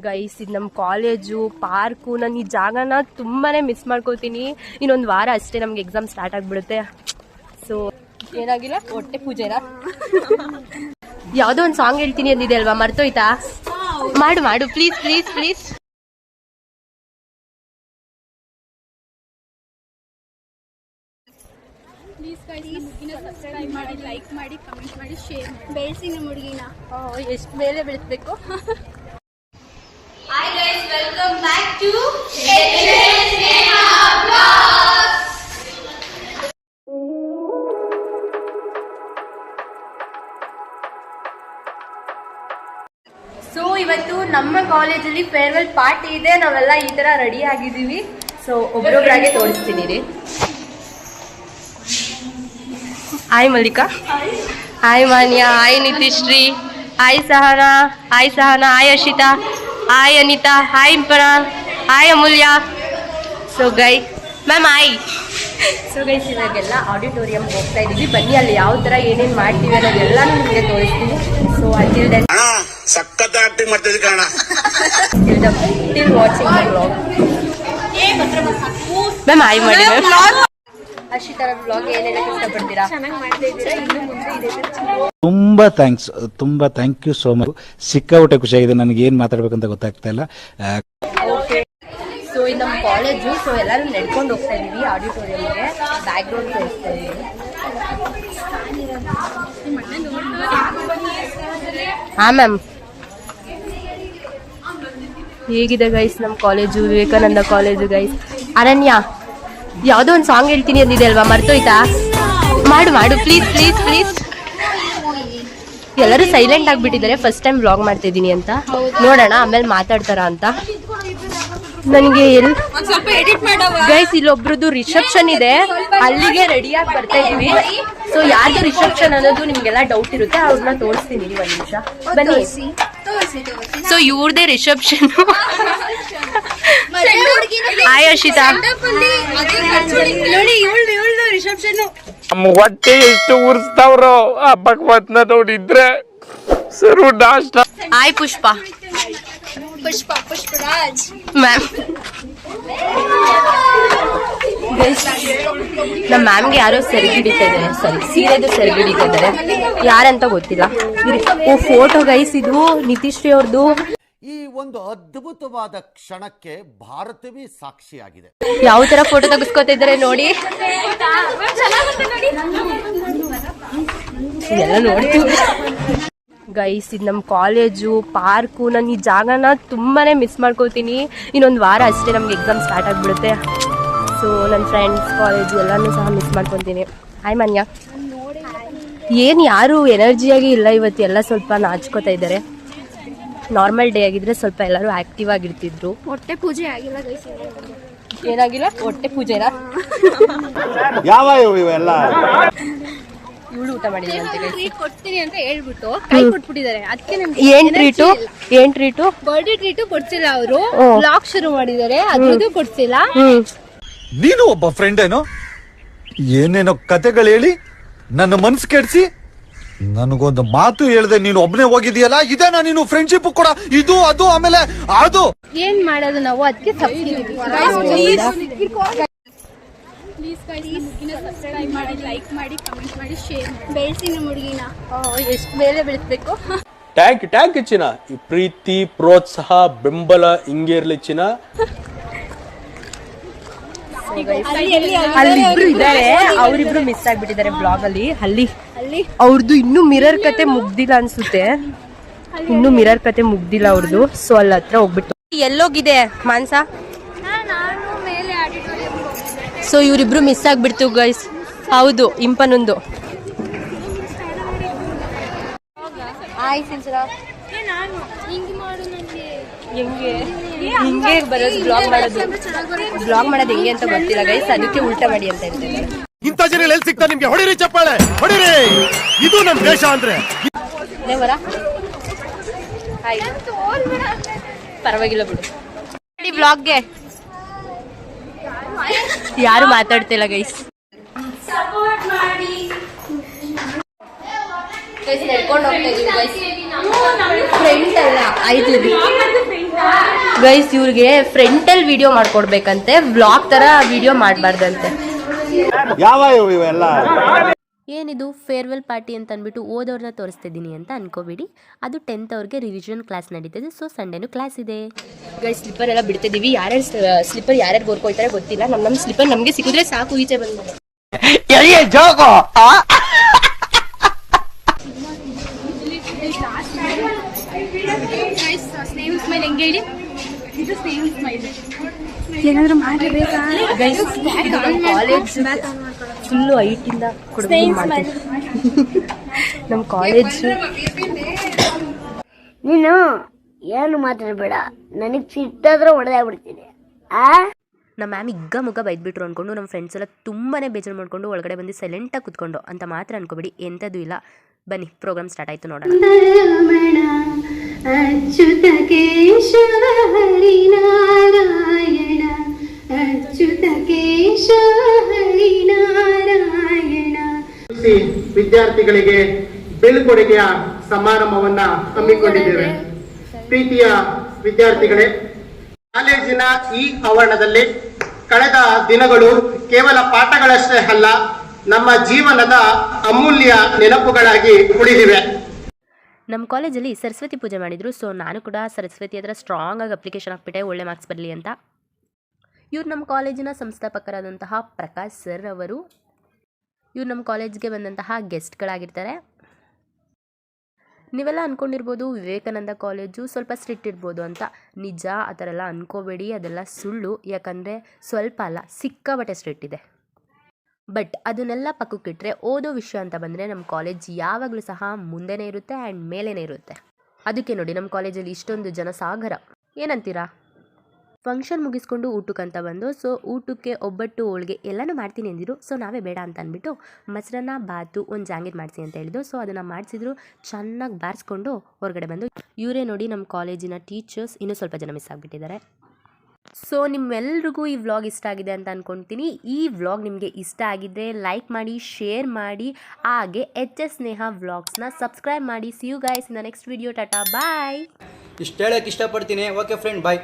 Guys ಇದು ನಮ್ಮ college park. ನಾನು ಈ ಜಾಗನ ತುಂಬಾನೇ ಮಿಸ್ ಮಾಡ್ಕೋತೀನಿ. ಇನ್ನೊಂದು ವಾರ ಅಷ್ಟೇ ನಮ್ಗೆ ಎಕ್ಸಾಮ್ ಸ್ಟಾರ್ಟ್ ಆಗಿಬಿಡುತ್ತೆ. ಸೊ ಏನಾಗಿಲ್ಲ, ಹೊಟ್ಟೆ ಪೂಜೆನಾ? ಯಾವುದೋ ಒಂದು ಸಾಂಗ್ ಹೇಳ್ತೀನಿ ಅಂದಿದೆ ಅಲ್ವಾ, ಮರ್ತೋಯ್ತಾ? ಮಾಡು ಮಾಡು ಪ್ಲೀಸ್ ಪ್ಲೀಸ್ ಪ್ಲೀಸ್. ಸಬ್ಸ್ಕ್ರೈಬ್ ಮಾಡಿ, ಲೈಕ್ ಮಾಡಿ, ಕಮೆಂಟ್ ಮಾಡಿ, ಶೇರ್ ಮಾಡಿ. ಬೆಳೆಸಿ ನಮ್ಮ ಹುಡುಗಿನ ಎಷ್ಟು ಮೇಲೆ ಬೆಳೆಸ್ಬೇಕು. Hi guys, welcome back to so ಇವತ್ತು ನಮ್ಮ ಕಾಲೇಜಲ್ಲಿ ಫೇರ್ವೆಲ್ ಪಾರ್ಟಿ ಇದೆ. ನಾವೆಲ್ಲ ಈ ತರ ರೆಡಿ ಆಗಿದ್ದೀವಿ. ಸೊ ಒಬ್ರೊಬ್ರಾಗೆ ತೋರಿಸ್ತೀನಿ ರೀ. Hi Mallika, hi Manya, hi Nitishree, hi Sahana, hi Sahana, hi Ashita, hi Anita, hi Impana, hi Amulya. So guy ma'am hi. So guys ಇವಾಗೆಲ್ಲ ಆಡಿಟೋರಿಯಂಗೆ ಹೋಗ್ತಾ ಇದ್ದೀವಿ. ಬನ್ನಿ ಅಲ್ಲಿ ಯಾವ ಥರ ಏನೇನು ಮಾಡ್ತೀವಿ ಅನ್ನೋದೆಲ್ಲನೂ ನಿಮಗೆ ತೋರಿಸ್ತೀನಿ. ಸೊ ಅಂಟಿಲ್ ದೆನ್ ಸಖತ್ ಆಕ್ಟಿಂಗ್ ಮಾಡ್ತಿದ್ದೆ ಕಾರಣ till watching the vlog. Ma'am hi ಮಾಡಿ ಮ್ಯಾಮ್. ಅಶಿತಾ ವ್ಲಾಗ್ ಏನೇನು ಇಷ್ಟಪಡ್ತೀರಾ? ಚೆನ್ನಾಗಿ ಮಾಡ್ತಾ ಇದ್ದೀರಾ. ಇನ್ನು ಮುಂದೆ ಇದೆ. ತುಂಬಾ ಥ್ಯಾಂಕ್ ಯು ಸೋ ಮಚ್. ಸಿಕ್ಕಾಪಟ್ಟೆ ಖುಷಿಯಾಗಿದೆ. ನನಗೆ ಏನ್ ಮಾತಾಡ್ಬೇಕಂತ ಗೊತ್ತಾಗ್ತಾ ಇಲ್ಲ. ಸೊ ಇದು ನಮ್ಮ ಕಾಲೇಜು. ಸೊ ಎಲ್ಲರೂ ನಡ್ಕೊಂಡು ಹೋಗ್ತಾ ಇದೀವಿ ಆಡಿಟೋರಿಯಂಗೆ. ಬ್ಯಾಕ್ ಗ್ರೌಂಡ್ ತೋರಿಸ್ತಾ ಇದೀವಿ. ಹಾ ಮ್ಯಾಮ್, ಹೇಗಿದೆ ಗೈಸ್ ನಮ್ಮ ಕಾಲೇಜು? Vivekananda college guys. ಅನನ್ಯ ಯಾವುದೋ ಒಂದು ಸಾಂಗ್ ಹೇಳ್ತೀನಿ ಅಂದಿದೆ ಅಲ್ವಾ, ಮರ್ತೋಯ್ತಾ? ಮಾಡು ಮಾಡು ಪ್ಲೀಸ್ ಪ್ಲೀಸ್ ಪ್ಲೀಸ್. ಎಲ್ಲರೂ ಸೈಲೆಂಟ್ ಆಗಿಬಿಟ್ಟಿದ್ದಾರೆ. ಫಸ್ಟ್ ಟೈಮ್ ವ್ಲಾಗ್ ಮಾಡ್ತಾ ಇದ್ದೀನಿ ಅಂತ. ನೋಡೋಣ ಆಮೇಲೆ ಮಾತಾಡ್ತಾರ ಅಂತ. ನನಗೆ ಗೈಸ್ ಇಲ್ಲೊಬ್ರದ್ದು ರಿಸೆಪ್ಷನ್ ಇದೆ, ಅಲ್ಲಿಗೆ ರೆಡಿಯಾಗಿ ಬರ್ತಾ ಇದೀವಿ. ಸೊ ಯಾರ್ದು ರಿಸೆಪ್ಷನ್ ಅನ್ನೋದು ನಿಮ್ಗೆಲ್ಲ ಡೌಟ್ ಇರುತ್ತೆ, ಅವ್ರನ್ನ ತೋರಿಸ್ತೀನಿ. ಒಂದು ನಿಮಿಷ ಬನ್ನಿ. ಸೊ ಇವ್ರದೇ ರಿಸೆಪ್ಷನ್. ಹಾಯ್ ಅಶಿತಾ. ನೋಡಿ ಇವಳು ರಿಸೆಪ್ಷನ್. ನಮ್ಮ ಹೊಟ್ಟೆ ಎಷ್ಟು ಉರ್ಸ್ತಾವ್ರೋ ಆ ಭಗವತ್ನ ನೋಡಿದ್ರೆ ಸರು ನಾಷ್ಟ. ಹಾಯ್ ಪುಷ್ಪ. ಪುಷ್ಪರಾಜ್ ಮ್ಯಾಮ್. ನಮ್ಮ ಮ್ಯಾಮ್ಗೆ ಯಾರೋ ಸೆರಗಿಡಿತಾ ಇದ್ದಾರೆ. ಸಾರಿ, ಸೀರೆದು ಸೆರಗಿಡಿತಾ ಇದ್ದಾರೆ. ಯಾರಂತ ಗೊತ್ತಿಲ್ಲ. ಓ ಫೋಟೋ ಗೈಸ್, ಇದು ನಿತಿಶ್ರೀ ಅವ್ರದ್ದು. ಈ ಒಂದು ಅದ್ಭುತವಾದ ಕ್ಷಣಕ್ಕೆ ಭಾರತವೇ ಸಾಕ್ಷಿಯಾಗಿದೆ. ಯಾವ ತರ ಫೋಟೋ ತೆಗೆಸ್ಕೊತಾ ಇದ್ದಾರೆ ನೋಡಿ. ಎಲ್ಲ ನೋಡ್ತೀವಿ ಗೈಸ್. ಇದು ನಮ್ಮ ಕಾಲೇಜು ಪಾರ್ಕು. ನಾನು ಈ ಜಾಗನ ತುಂಬಾನೇ ಮಿಸ್ ಮಾಡ್ಕೋತೀನಿ. ಇನ್ನೊಂದು ವಾರ ಅಷ್ಟೇ ನಮ್ಗೆ ಎಕ್ಸಾಮ್ ಸ್ಟಾರ್ಟ್ ಆಗಿಬಿಡುತ್ತೆ. ಸೊ ನನ್ನ ಫ್ರೆಂಡ್ಸ್ ಕಾಲೇಜು ಎಲ್ಲನೂ ಸಹ ಮಿಸ್ ಮಾಡ್ಕೊತೀನಿ. ಹಾಯ್ ಮಾನ್ಯ. ಏನು ಯಾರು ಎನರ್ಜಿಯಾಗಿ ಇಲ್ಲ ಇವತ್ತು. ಎಲ್ಲ ಸ್ವಲ್ಪ ನಾಚ್ಕೋತಾ ಇದ್ದಾರೆ. ನಾರ್ಮಲ್ ಡೇ ಆಗಿದ್ರೆ ಸ್ವಲ್ಪ ಎಲ್ಲರೂ ಆಕ್ಟಿವ್ ಆಗಿರ್ತಿದ್ರು. ಹೊಟ್ಟೆ ಪೂಜೆ ಆಗಿಲ್ಲ ಗೈಸ್. ಏನಾಗಿಲ್ಲ, ಹೊಟ್ಟೆ ಪೂಜೆನಾ? ಯಾವ ಇವೆಲ್ಲ ಇವಳು ಊಟ ಮಾಡಿದ್ರಂತೆ. ಟ್ರೀಟ್ ಕೊಡ್ತೀನಿ ಅಂತ ಹೇಳ್ಬಿಟ್ಟು ಕೈ ಕೊಟ್ಬಿಟ್ಟಿದ್ದಾರೆ. ಅದಕ್ಕೆ ನಮ್ಗೆ ಏನ್ ಟ್ರೀಟು? ಬರ್ಡೇ ಟ್ರೀಟು ಕೊಡ್ಸಿಲ್ಲ ಅವರು. ಬ್ಲಾಗ್ ಶುರು ಮಾಡಿದ್ದಾರೆ, ಅದ್ರದ್ದು ಕೊಡ್ಸಿಲ್ಲ. ನೀನು ಒಬ್ಬ ಫ್ರೆಂಡ್ ಏನೋ ಏನೇನೋ ಕತೆಗಳು ಹೇಳಿ ನನ್ನ ಮನ್ಸು ಕೆಡಿಸಿ ನನಗೊಂದು ಮಾತು ಹೇಳ್ದೆ ನೀನು ಒಬ್ನೇ ಹೋಗಿದೀಯಲ್ಲ. ಇದೇನಾ ನೀನು ಫ್ರೆಂಡ್ಶಿಪ್ ಕೂಡ? ಇದು ಅದು ಆಮೇಲೆ ಅದು ಏನ್ ಮಾಡೋದು ನಾವು? ಅದಕ್ಕೆ ಸಬ್ಸ್ಕ್ರೈಬ್ ಮಾಡಿ, ಲೈಕ್ ಮಾಡಿ, ಕಮೆಂಟ್ ಮಾಡಿ, ಶೇರ್ ಮಾಡಿ. ಬೆಳೆಸಿ ನಮ್ಮ ಹುಡುಗಿನ ಎಷ್ಟು ಮೇಲೆ ಬೆಳೆಸ್ಬೇಕು. ಟ್ಯಾಂಕ್ ಚಿನ್ನ. ಈ ಪ್ರೀತಿ, ಪ್ರೋತ್ಸಾಹ, ಬೆಂಬಲ ಹಿಂಗೆ ಇರ್ಲಿ ಚಿನ್ನ. ಅಲ್ಲಿಬ್ರು ಇದ್ದಾರೆ, ಅವರಿಬ್ರು ಮಿಸ್ ಆಗ್ಬಿಟ್ಟಿದ್ದಾರೆ ಬ್ಲಾಗ್ ಅಲ್ಲಿ. ಅವ್ರದ್ದು ಇನ್ನೂ ಮಿರರ್ ಕತೆ ಮುಗ್ದಿಲ್ಲ ಅನ್ಸುತ್ತೆ. ಇನ್ನೂ ಮಿರರ್ ಕತೆ ಮುಗ್ದಿಲ್ಲ ಅವ್ರದ್ದು. ಸೊ ಅಲ್ಲಿ ಹತ್ರ ಹೋಗ್ಬಿಟ್ಟು ಎಲ್ಲೋಗಿದೆ ಮಾನ್ಸ. ಸೊ ಇವರಿಬ್ರು ಮಿಸ್ ಆಗ್ಬಿಡ್ತು ಗೈಸ್. ಹೌದು, ಇಂಪನೊಂದು. ಹಿಂಗೆ ಬರೋದು ಬ್ಲಾಗ್ ಮಾಡೋದು ಹೆಂಗೆ ಅಂತ ಗೊತ್ತಿಲ್ಲ ಗೈಸ್. ಅದಕ್ಕೆ ಉಲ್ಟಾ ಮಾಡಿ ಅಂತ ಹೇಳ್ತಾರೆ. ಇಂಥ ಜನ ಎಲ್ಲಿ ಸಿಗ್ತಾ ನಿಮ್ಗೆ? ಹೊಡಿರಿ ಚಪ್ಪಾಳೆ, ಹೊಡಿರಿ. ಇದು ನಮ್ ದೇಶ ಅಂದ್ರೆ. ಪರವಾಗಿಲ್ಲ ಬಿಡು. ಬ್ಲಾಗ್ಗೆ ಯಾರು ಮಾತಾಡ್ತಿಲ್ಲ ಗೈಸ್. ನಡ್ಕೊಂಡು ಹೋಗ್ತಾ ಇದೀವಿ ಗೈಸ್. ಫ್ರೆಂಡ್ಸ್ ಅಲ್ಲ, ಆಯ್ತು ಗೈಸ್ ಇವ್ರಿಗೆ ಫ್ರಂಟಲ್ಲಿ ವಿಡಿಯೋ ಮಾಡ್ಕೊಡ್ಬೇಕಂತೆ, ವ್ಲಾಗ್ ತರ ವಿಡಿಯೋ ಮಾಡಬಾರ್ದಂತೆ. ಏನಿದು ಫೇರ್ವೆಲ್ ಪಾರ್ಟಿ ಅಂತ ಅಂದ್ಬಿಟ್ಟು ಓದೋರ್ನ ತೋರಿಸ್ತಿದ್ದೀನಿ ಅಂತ ಅನ್ಕೋಬೇಡಿ. ಅದು 10th ಅವ್ರಿಗೆ ರಿವಿಷನ್ ಕ್ಲಾಸ್ ನಡೀತಿದೆ. ಸೊ ಸಂಡೇನು ಕ್ಲಾಸ್ ಇದೆ. ಗೈಸ್ ಸ್ಲಿಪ್ಪರ್ ಎಲ್ಲ ಬಿಡ್ತಿದ್ದೀವಿ. ಯಾರ್ಯಾರು ಸ್ಲಿಪ್ಪರ್ ಯಾರ್ಯಾರು ಗೋರ್ಕೊಯ್ತಾರೆ ಗೊತ್ತಿಲ್ಲ. ನಮ್ಮ ಸ್ಲಿಪ್ಪರ್ ನಮಗೆ ಸಿಕ್ಕಿದ್ರೆ ಸಾಕು. ಈಚೆ ಬಂದ ಏನಾದ್ರು ಮಾಡಬೇಕಾ ಕಾಲೇಜ್ ಫುಲ್ಲು ಹೈಟಿಂದ ನಮ್ಮ ಕಾಲೇಜ್. ನೀನು ಏನು ಮಾತಾಡಬೇಡ, ನನಗೆ ಸಿಟ್ಟಾದ್ರೆ ಹೊಡೆದಾಗ್ಬಿಡ್ತೀನಿ. ನಮ್ಮ ಮ್ಯಾಮ್ ಇಗ್ಗ ಮುಗ್ಗ ಬೈದ್ಬಿಟ್ರು ಅಂದ್ಕೊಂಡು ನಮ್ಮ ಫ್ರೆಂಡ್ಸ್ ಎಲ್ಲ ತುಂಬಾ ಬೇಜಾರು ಮಾಡ್ಕೊಂಡು ಒಳಗಡೆ ಬಂದು ಸೈಲೆಂಟಾಗಿ ಕುತ್ಕೊಂಡು ಅಂತ ಮಾತ್ರ ಅನ್ಕೋಬೇಡಿ. ಎಂಥದ್ದು ಇಲ್ಲ. ಬನ್ನಿ ಪ್ರೋಗ್ರಾಮ್ ಸ್ಟಾರ್ಟ್ ಆಯಿತು, ನೋಡೋಣ. ಅಚ್ಯುತ ಕೇಶವ ಹರಿನಾರಾಯಣ, ಅಚ್ಯುತ ಕೇಶವ ಹರಿನಾರಾಯಣ. ವಿದ್ಯಾರ್ಥಿಗಳಿಗೆ ಬೀಳ್ಕೊಡುಗೆಯ ಸಮಾರಂಭವನ್ನ ಹಮ್ಮಿಕೊಂಡಿದ್ದೇವೆ. ಪ್ರೀತಿಯ ವಿದ್ಯಾರ್ಥಿಗಳೇ, ಕಾಲೇಜಿನ ಈ ಆವರಣದಲ್ಲಿ ಕಳೆದ ದಿನಗಳು ಕೇವಲ ಪಾಠಗಳಷ್ಟೇ ಅಲ್ಲ, ನಮ್ಮ ಜೀವನದ ಅಮೂಲ್ಯ ನೆನಪುಗಳಾಗಿ ಉಳಿದಿವೆ. ನಮ್ಮ ಕಾಲೇಜಲ್ಲಿ ಸರಸ್ವತಿ ಪೂಜೆ ಮಾಡಿದರು. ಸೊ ನಾನು ಕೂಡ ಸರಸ್ವತಿ ಹತ್ರ ಸ್ಟ್ರಾಂಗಾಗಿ ಅಪ್ಲಿಕೇಶನ್ ಹಾಕ್ಬಿಟ್ಟೆ, ಒಳ್ಳೆ ಮಾರ್ಕ್ಸ್ ಬರಲಿ ಅಂತ. ಇವ್ರು ನಮ್ಮ ಕಾಲೇಜಿನ ಸಂಸ್ಥಾಪಕರಾದಂತಹ ಪ್ರಕಾಶ್ ಸರ್ ಅವರು. ಇವ್ರು ನಮ್ಮ ಕಾಲೇಜ್ಗೆ ಬಂದಂತಹ ಗೆಸ್ಟ್ಗಳಾಗಿರ್ತಾರೆ. ನೀವೆಲ್ಲ ಅಂದ್ಕೊಂಡಿರ್ಬೋದು ವಿವೇಕಾನಂದ ಕಾಲೇಜು ಸ್ವಲ್ಪ ಸ್ಟ್ರಿಕ್ಟ್ ಇರ್ಬೋದು ಅಂತ. ನಿಜ ಆ ಥರ ಎಲ್ಲ ಅಂದ್ಕೋಬೇಡಿ, ಅದೆಲ್ಲ ಸುಳ್ಳು. ಯಾಕಂದರೆ ಸ್ವಲ್ಪ ಅಲ್ಲ, ಸಿಕ್ಕಾಪಟ್ಟೆ ಸ್ಟ್ರಿಕ್ಟ್ ಇದೆ. ಬಟ್ ಅದನ್ನೆಲ್ಲ ಪಕ್ಕಕ್ಕಿಟ್ರೆ ಓದೋ ವಿಷಯ ಅಂತ ಬಂದರೆ ನಮ್ಮ ಕಾಲೇಜ್ ಯಾವಾಗಲೂ ಸಹ ಮುಂದೆನೇ ಇರುತ್ತೆ ಆ್ಯಂಡ್ ಮೇಲೇ ಇರುತ್ತೆ. ಅದಕ್ಕೆ ನೋಡಿ ನಮ್ಮ ಕಾಲೇಜಲ್ಲಿ ಇಷ್ಟೊಂದು ಜನಸಾಗರ. ಏನಂತೀರಾ? ಫಂಕ್ಷನ್ ಮುಗಿಸ್ಕೊಂಡು ಊಟಕ್ಕಂತ ಬಂದು. ಸೊ ಊಟಕ್ಕೆ ಒಬ್ಬಟ್ಟು ಹೋಳಿಗೆ ಎಲ್ಲನೂ ಮಾಡ್ತೀನಿ ಅಂದಿದ್ರು. ಸೊ ನಾವೇ ಬೇಡ ಅಂತ ಅಂದ್ಬಿಟ್ಟು ಮೊಸರನ್ನ ಬಾತು ಒಂದು ಜಾಂಗೀರ್ ಮಾಡಿಸಿ ಅಂತ ಹೇಳಿದ್ರು. ಸೊ ಅದನ್ನು ಮಾಡಿಸಿದ್ರು. ಚೆನ್ನಾಗಿ ಬಾರಿಸ್ಕೊಂಡು ಹೊರಗಡೆ ಬಂದು. ಇವರೇ ನೋಡಿ ನಮ್ಮ ಕಾಲೇಜಿನ ಟೀಚರ್ಸ್. ಇನ್ನೂ ಸ್ವಲ್ಪ ಜನ ಮಿಸ್ ಆಗಿಬಿಟ್ಟಿದ್ದಾರೆ. ಸೊ ನಿಮ್ಮೆಲ್ರಿಗೂ ಈ ವ್ಲಾಗ್ ಇಷ್ಟ ಆಗಿದೆ ಅಂತ ಅಂದ್ಕೊಳ್ತೀನಿ. ಈ ವ್ಲಾಗ್ ನಿಮಗೆ ಇಷ್ಟ ಆಗಿದ್ದರೆ ಲೈಕ್ ಮಾಡಿ, ಶೇರ್ ಮಾಡಿ, ಹಾಗೆ HS ಸ್ನೇಹ ವ್ಲಾಗ್ಸ್ನ ಸಬ್ಸ್ಕ್ರೈಬ್ ಮಾಡಿ. See you guys in the next video. Tata bye. ಇಷ್ಟು ಹೇಳೋಕ್ಕೆ ಇಷ್ಟಪಡ್ತೀನಿ. ಓಕೆ ಫ್ರೆಂಡ್, ಬಾಯ್.